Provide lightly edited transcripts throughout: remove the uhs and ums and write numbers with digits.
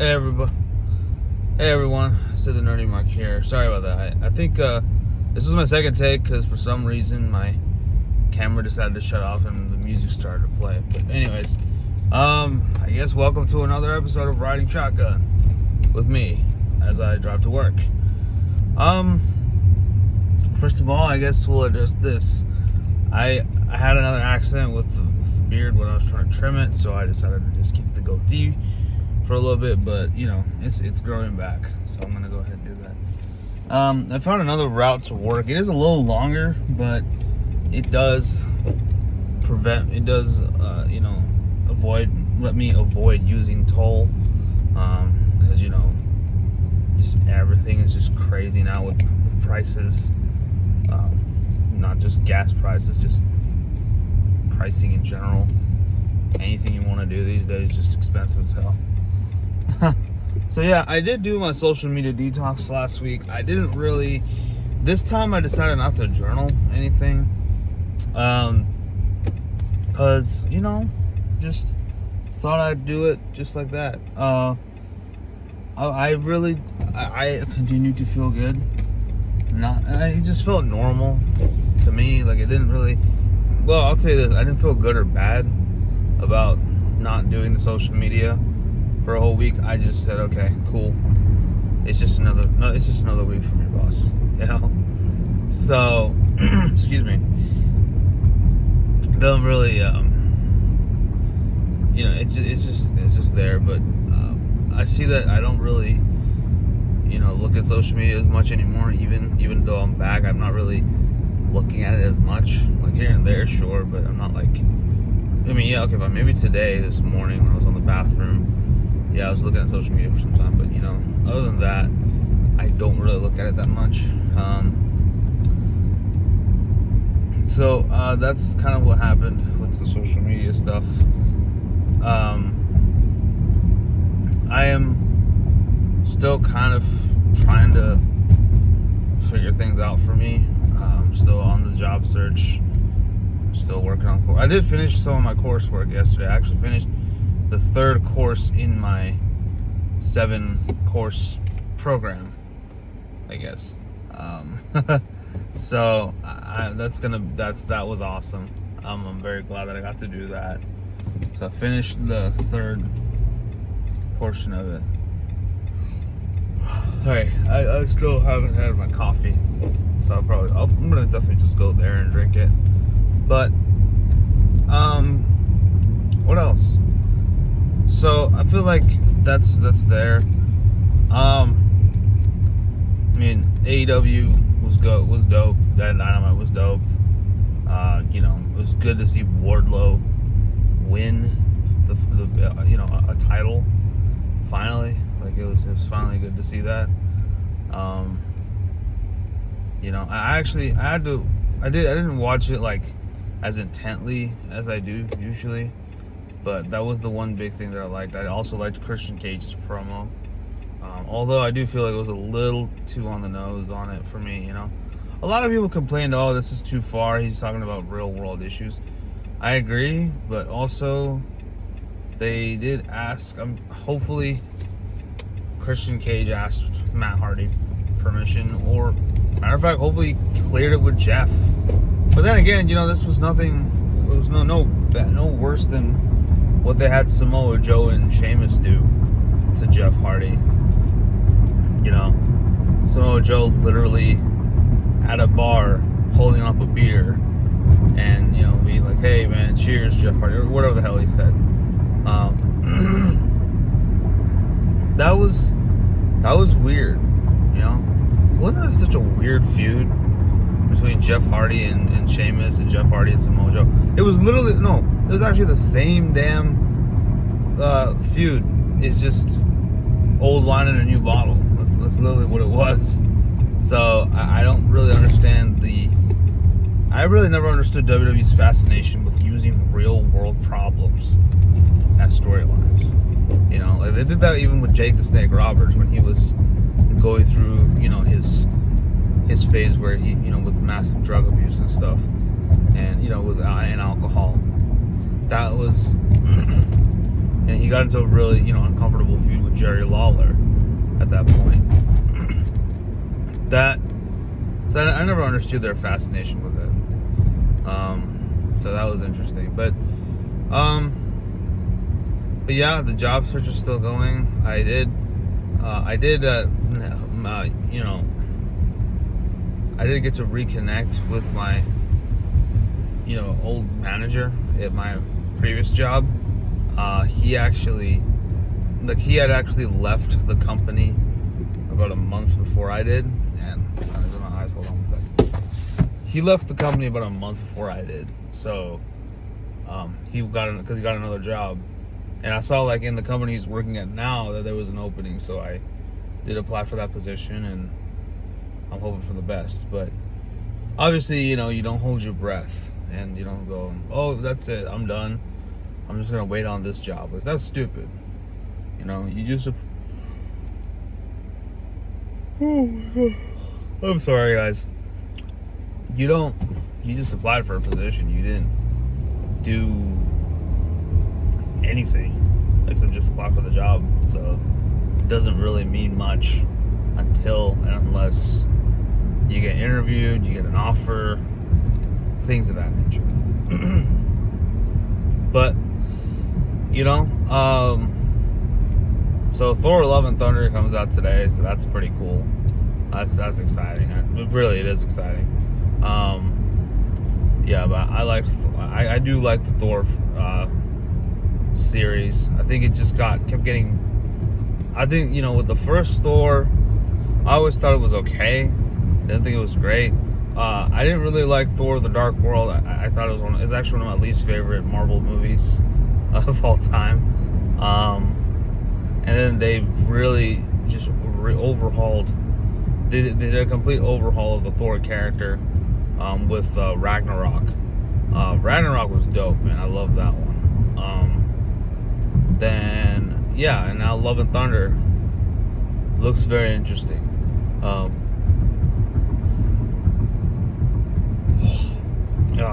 Hey everybody, hey everyone, Sid the Nerdy Mark here. Sorry about that. I think this was my second take because for some reason my camera decided to shut off and the music started to play. But anyways, I guess welcome to another episode of Riding Shotgun with me as I drive to work. First of all, I guess we'll address this. I had another accident with the beard when I was trying to trim it, so I decided to just keep the goatee for a little bit, but you know, it's growing back, so I'm gonna go ahead and do that. I found another route to work. It is a little longer, but it does let me avoid using toll, because you know, just everything is just crazy now with prices, not just gas prices, just pricing in general. Anything you want to do these days is just expensive as hell. So yeah, I did do my social media detox last week. I didn't really, this time I decided not to journal anything, because you know, just thought I'd do it just like that. I continued to feel good. It just felt normal to me. Like, it didn't really, well, I'll tell you this, I didn't feel good or bad about not doing the social media for a whole week. I just said, okay, cool. It's just another week from your boss, you know? So, excuse me. Don't really, you know, it's just there, but I see that I don't really, you know, look at social media as much anymore. Even though I'm back, I'm not really looking at it as much. Like, here and there, sure, but I'm not like, I mean, yeah, okay, but maybe this morning when I was on the bathroom, yeah, I was looking at social media for some time, but you know, other than that, I don't really look at it that much. So that's kind of what happened with the social media stuff. I am still kind of trying to figure things out for me. I'm still on the job search. Still working on course. I did finish some of my coursework yesterday. I actually finished the third course in my 7-course program, I guess. So that was awesome. I'm very glad that I got to do that. So I finished the third portion of it. Alright, I still haven't had my coffee, so I'm gonna definitely just go there and drink it. But what else? So I feel like that's there. I mean, AEW was dope. That Dynamite was dope. You know, it was good to see Wardlow win the a title finally. Like, it was finally good to see that. You know, I didn't watch it like as intently as I do usually, but that was the one big thing that I liked. I also liked Christian Cage's promo, although I do feel like it was a little too on the nose on it for me. You know, a lot of people complained, oh, this is too far, he's talking about real world issues. I agree, but also they did ask, hopefully Christian Cage asked Matt Hardy permission, or matter of fact, hopefully cleared it with Jeff. But then again, you know, this was nothing. It was no worse than what they had Samoa Joe and Sheamus do to Jeff Hardy. You know, Samoa Joe literally at a bar holding up a beer, and you know, being like, "Hey man, cheers, Jeff Hardy," or whatever the hell he said. That was weird. You know, wasn't that such a weird feud between Jeff Hardy and Sheamus, and Jeff Hardy and Samoa Joe? It was literally, no, it was actually the same damn feud. It's just old wine in a new bottle. That's literally what it was. So I don't really understand I really never understood WWE's fascination with using real world problems as storylines. You know, like they did that even with Jake the Snake Roberts when he was going through, you know, his phase where he, you know, with massive drug abuse and stuff, and you know, and alcohol. That was and he got into a really, uncomfortable feud with Jerry Lawler at that point. So I never understood their fascination with it. So that was interesting, but yeah, the job search is still going. I did get to reconnect with my, old manager at my previous job. He had actually left the company about a month before I did, and it's not even my eyes. Hold on one second. He left the company about a month before I did, so he got another job, and I saw in the company he's working at now that there was an opening, so I did apply for that position, and I'm hoping for the best. But obviously, you don't hold your breath, and you don't go, oh, that's it, I'm done, I'm just gonna wait on this job, because that's stupid. You just I'm sorry, guys. You just applied for a position. You didn't do anything except just apply for the job. So it doesn't really mean much until and unless you get interviewed, you get an offer, things of that nature. But, so Thor: Love and Thunder comes out today, so that's pretty cool. That's exciting. It is exciting. Yeah, but I do like the Thor series. I think it just kept getting. I think with the first Thor, I always thought it was okay. Didn't think it was great. I didn't really like Thor: The Dark World. I thought it was actually one of my least favorite Marvel movies of all time. And then they really just overhauled. They did a complete overhaul of the Thor character with Ragnarok. Ragnarok was dope, man. I love that one. Then, yeah, and now Love and Thunder looks very interesting. Oh,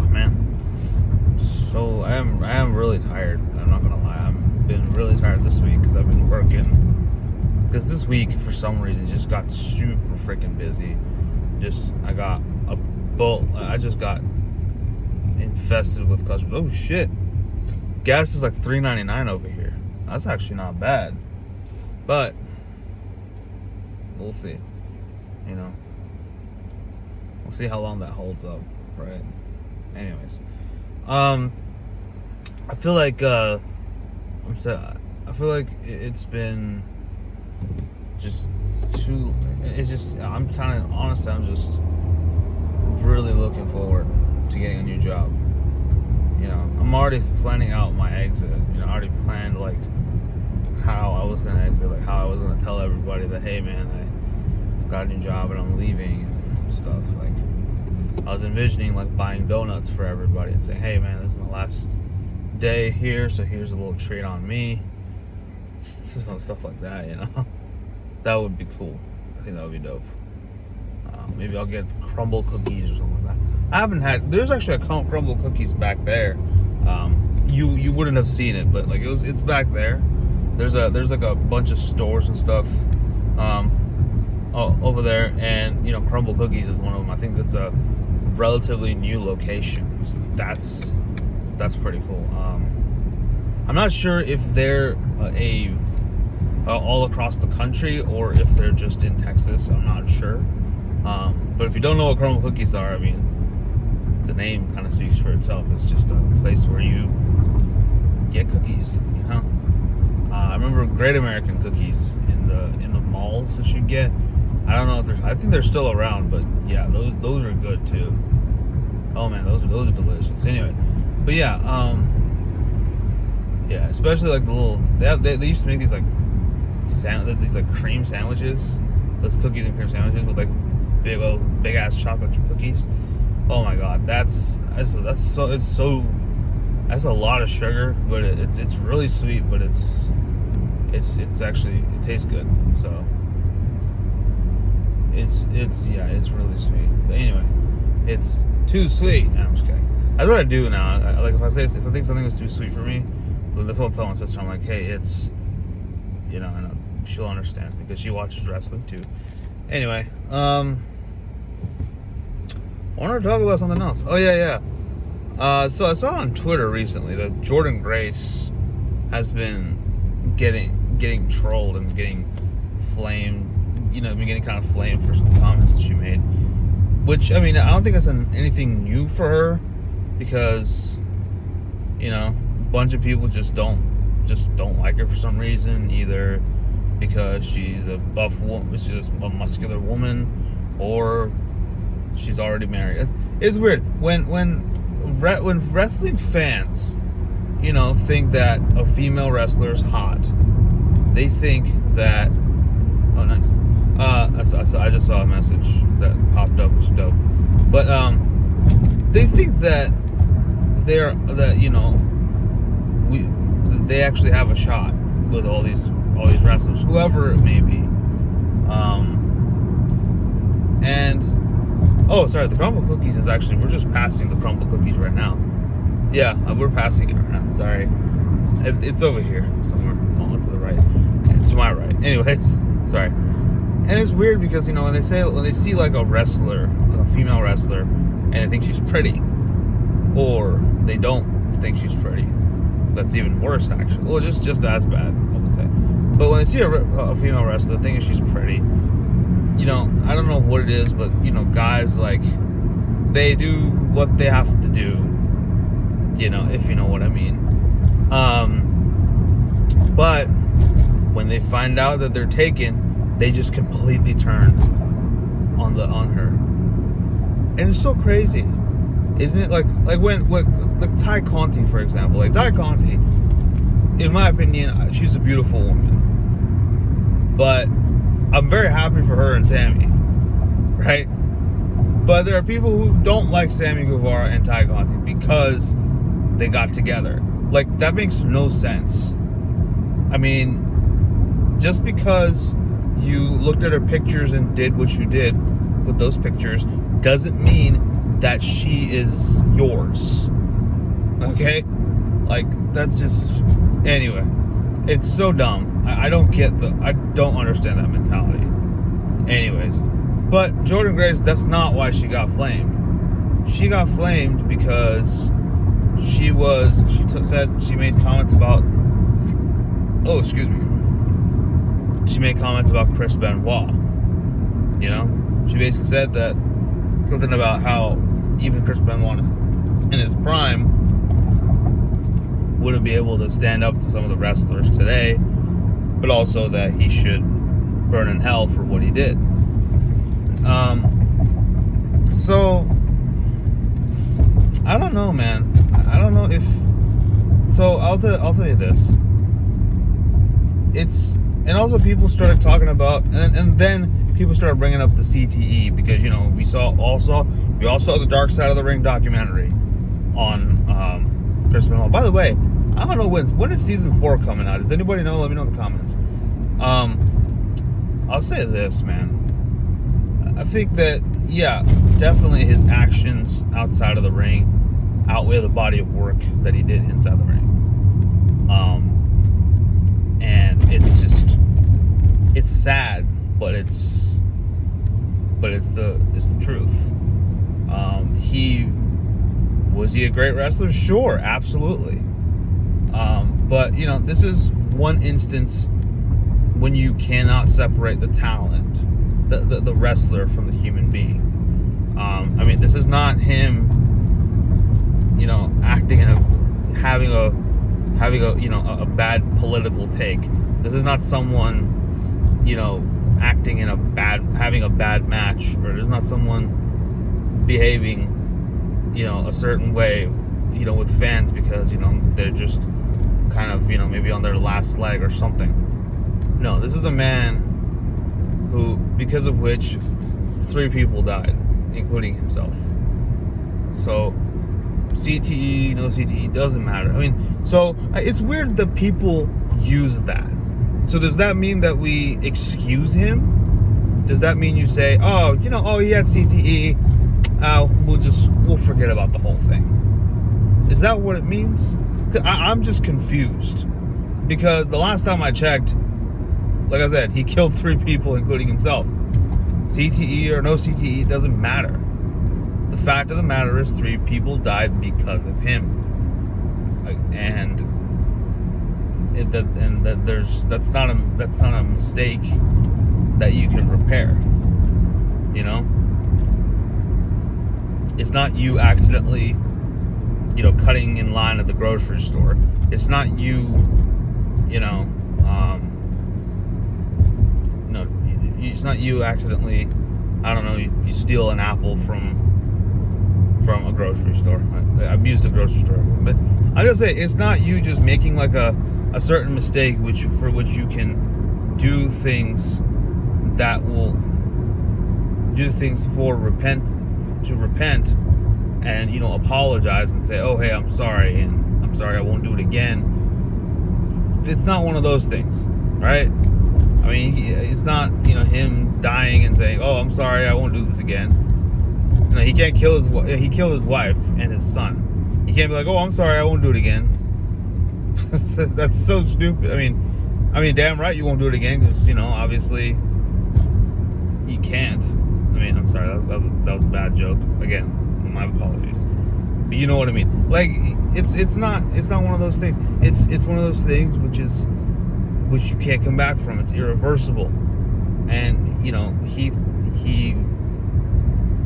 man. So I am really tired. I'm not gonna lie. I've been really tired this week because I've been working. Because this week, for some reason, just got super freaking busy. I just got infested with customers. Oh shit! Gas is like $3.99 over here. That's actually not bad, but we'll see. We'll see how long that holds up, right? Anyways, I feel like it's been just too. It's just I'm just really looking forward to getting a new job. I'm already planning out my exit. I already planned how I was gonna exit, how I was gonna tell everybody that, hey man, I got a new job and I'm leaving and stuff. I was envisioning buying donuts for everybody and saying, hey man, this is my last day here, so here's a little treat on me. Stuff like that, that would be cool. I think that would be dope. Maybe I'll get crumble cookies or something like that. I haven't had. There's actually a crumble cookies back there. You wouldn't have seen it, but it's back there. There's a bunch of stores and stuff over there, and crumble cookies is one of them. I think that's a relatively new location. So that's pretty cool. I'm not sure if they're all across the country or if they're just in Texas. I'm not sure. But if you don't know what crumble cookies are, I mean, the name kind of speaks for itself. It's just a place where you get cookies. I remember Great American cookies in the malls that you get. I don't know if I think they're still around, but yeah, those are good too. Oh man, those are delicious. Anyway, but yeah, especially the little they used to make these these cream sandwiches, those cookies and cream sandwiches with big ass chocolate cookies. Oh my god, that's a lot of sugar, but it's really sweet, but it's actually, it tastes good. So it's really sweet. But anyway, it's too sweet. No, I'm just kidding. That's what I do now. If I think something is too sweet for me, That's what I'm telling my sister. I'm like, hey, it's, you know, and she'll understand because she watches wrestling too. Anyway, I want to talk about something else. Oh yeah. So I saw on Twitter recently that Jordan Grace has been getting trolled and getting flamed. You know, been getting kind of flamed for some comments that she made. Which, I mean, I don't think that's anything new for her, because, you know, a bunch of people just don't like her for some reason, either because she's a buff woman, she's a muscular woman, or she's already married. It's weird when wrestling fans, you know, think that a female wrestler is hot. They think that, oh nice. I just saw a message that popped up, which is dope. But they think that you know, they actually have a shot with all these wrestlers, whoever it may be. And oh, sorry, the crumble cookies is actually, we're just passing the crumble cookies right now. Yeah, we're passing it right now. Sorry, it's over here somewhere. Oh, to the right, to my right. Anyways, sorry. And it's weird because, you know, when they see like a wrestler, a female wrestler, and they think she's pretty, or they don't think she's pretty. That's even worse, actually. Well, just as bad, I would say. But when they see a female wrestler thinking she's pretty, you know, I don't know what it is, but, you know, guys, like, they do what they have to do, you know, if you know what I mean. But when they find out that they're taken, they just completely turn on her, and it's so crazy, isn't it? Like Ty Conti, for example. Like Ty Conti, in my opinion, she's a beautiful woman, but I'm very happy for her and Sammy, right? But there are people who don't like Sammy Guevara and Ty Conti because they got together. Like, that makes no sense. I mean, just because you looked at her pictures and did what you did with those pictures doesn't mean that she is yours. Okay? Like, that's just... Anyway, it's so dumb. I don't understand that mentality. Anyways, but Jordan Grace, that's not why she got flamed. She got flamed because she made comments about... Oh, excuse me. She made comments about Chris Benoit. You know, she basically said that something about how even Chris Benoit in his prime wouldn't be able to stand up to some of the wrestlers today, but also that he should burn in hell for what he did. So I don't know, man. I don't know if. So I'll tell you this. And also people started talking about, and then people started bringing up the CTE, because, you know, we all saw the Dark Side of the Ring documentary on Chris Benoit. By the way, I don't know when is season 4 coming out. Does anybody know? Let me know in the comments. I'll say this, man. I think that, yeah, definitely his actions outside of the ring outweigh the body of work that he did inside the ring. And it's sad, but it's the truth. Was he a great wrestler? Sure, absolutely. But, you know, this is one instance when you cannot separate the talent, the wrestler, from the human being. I mean, this is not him, you know, acting in having a you know, a bad political take. This is not someone, you know, acting in having a bad match, or there's not someone behaving, you know, a certain way, you know, with fans because, you know, they're just kind of, you know, maybe on their last leg or something. No, this is a man who, because of which 3 people died, including himself. So CTE, no CTE, doesn't matter. I mean, so it's weird that people use that. So does that mean that we excuse him? Does that mean you say, oh, you know, oh, he had CTE, we'll forget about the whole thing? Is that what it means? I'm just confused because the last time I checked, like I said, he killed 3 people, including himself. CTE or no CTE, it doesn't matter. The fact of the matter is 3 people died because of him. That's not a mistake that you can repair. You know? It's not you accidentally, cutting in line at the grocery store. It's not you, it's not you accidentally, I don't know, you steal an apple from a grocery store. I've used a grocery store, but I gotta say, it's not you just making like a certain mistake for which you can do things that will do things to repent and apologize and say, oh hey, I'm sorry, and I'm sorry, I won't do it again. It's not one of those things, right? I mean, it's not him dying and saying, oh, I'm sorry, I won't do this again. He can't kill he killed his wife and his son. He can't be like, oh, I'm sorry, I won't do it again. That's so stupid. I mean, damn right you won't do it again, because obviously you can't. I mean, I'm sorry, that was a bad joke. Again, my apologies. But you know what I mean. Like, it's not one of those things. It's one of those things which you can't come back from. It's irreversible. And he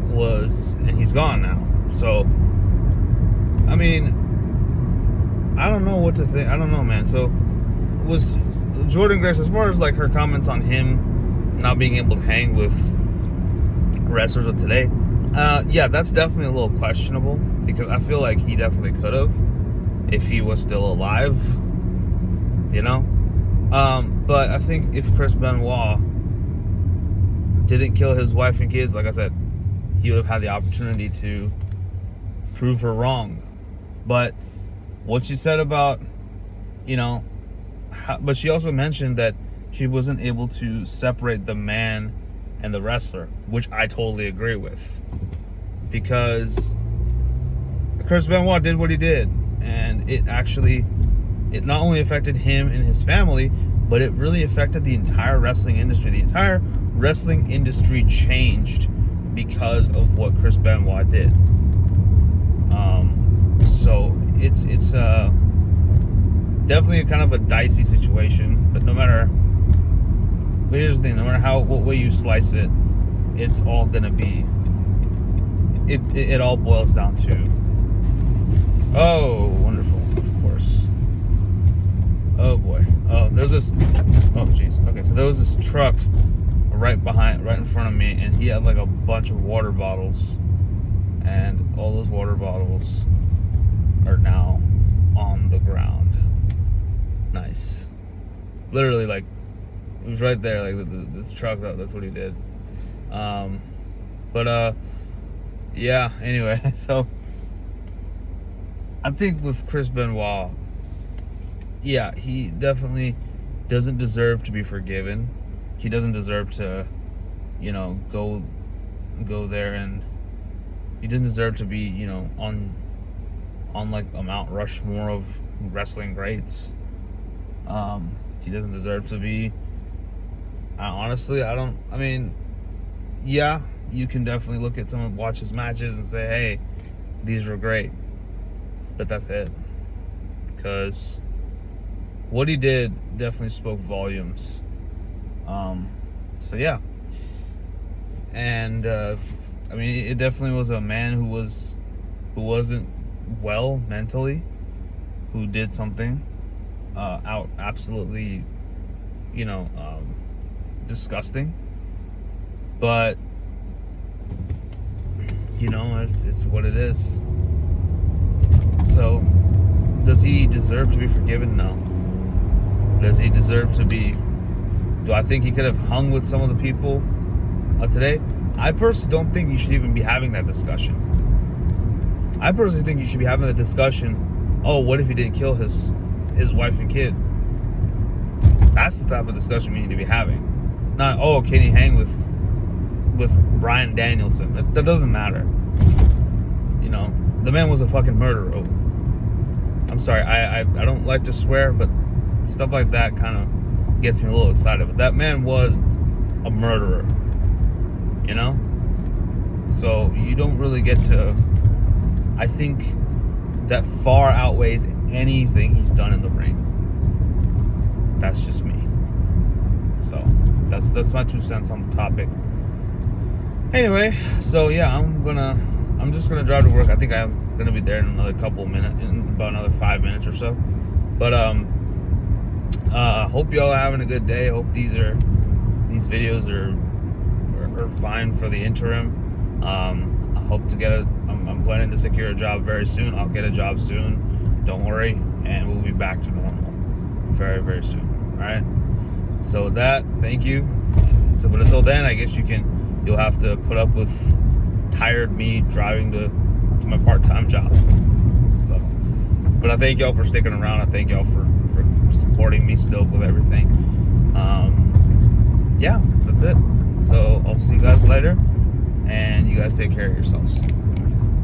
was, and he's gone now. So I mean, I don't know what to think. I don't know, man. So was Jordan Grace, as far as like her comments on him not being able to hang with wrestlers of today, yeah, that's definitely a little questionable, because I feel like he definitely could have if he was still alive, but I think if Chris Benoit didn't kill his wife and kids, like I said, he would have had the opportunity to prove her wrong. But what she said about, but she also mentioned that she wasn't able to separate the man and the wrestler, which I totally agree with, because Chris Benoit did what he did, and it not only affected him and his family, but it really affected the entire wrestling industry. The entire wrestling industry changed because of what Chris Benoit did. So it's definitely kind of a dicey situation, but here's the thing, no matter what way you slice it, it's all gonna be, it all boils down to, oh, wonderful, of course. Oh boy. Oh, there's this, oh jeez. Okay, so there was this truck right in front of me, and he had like a bunch of water bottles, and all those water bottles are now on the ground. Nice. Literally, like, it was right there, like this truck, that's what he did. Yeah, anyway, so I think with Chris Benoit, yeah, he definitely doesn't deserve to be forgiven. He doesn't deserve to, go there, and he doesn't deserve to be, on like a Mount Rushmore of wrestling greats. He doesn't deserve to be. Honestly, yeah, you can definitely look at someone, watch his matches, and say, hey, these were great, but that's it, because what he did definitely spoke volumes. So yeah, and it definitely was a man who wasn't well mentally, who did something absolutely, disgusting. But it's what it is. So, does he deserve to be forgiven? No. Does he deserve to be? Do I think he could have hung with some of the people today? I personally don't think you should even be having that discussion. I personally think you should be having the discussion, oh, what if he didn't kill his wife and kid? That's the type of discussion we need to be having. Not, oh, can he hang with Bryan Danielson? That doesn't matter. The man was a fucking murderer. I'm sorry, I don't like to swear, but stuff like that kind of gets me a little excited. But that man was a murderer, you know? So you don't really get to, I think that far outweighs anything he's done in the ring. That's just me. So that's my 2 cents on the topic. Anyway, so yeah, I'm just gonna drive to work. I think I'm gonna be there in another couple of minutes, in about another 5 minutes or so. But hope y'all are having a good day. Hope these videos are fine for the interim. I hope to get I'm planning to secure a job very soon. I'll get a job soon. Don't worry, and we'll be back to normal very, very soon. All right. So with that, thank you. So, but until then, I guess you'll have to put up with tired me driving to my part-time job. So, but I thank y'all for sticking around. I thank y'all for supporting me still with everything. Yeah, that's it. So I'll see you guys later, and you guys take care of yourselves.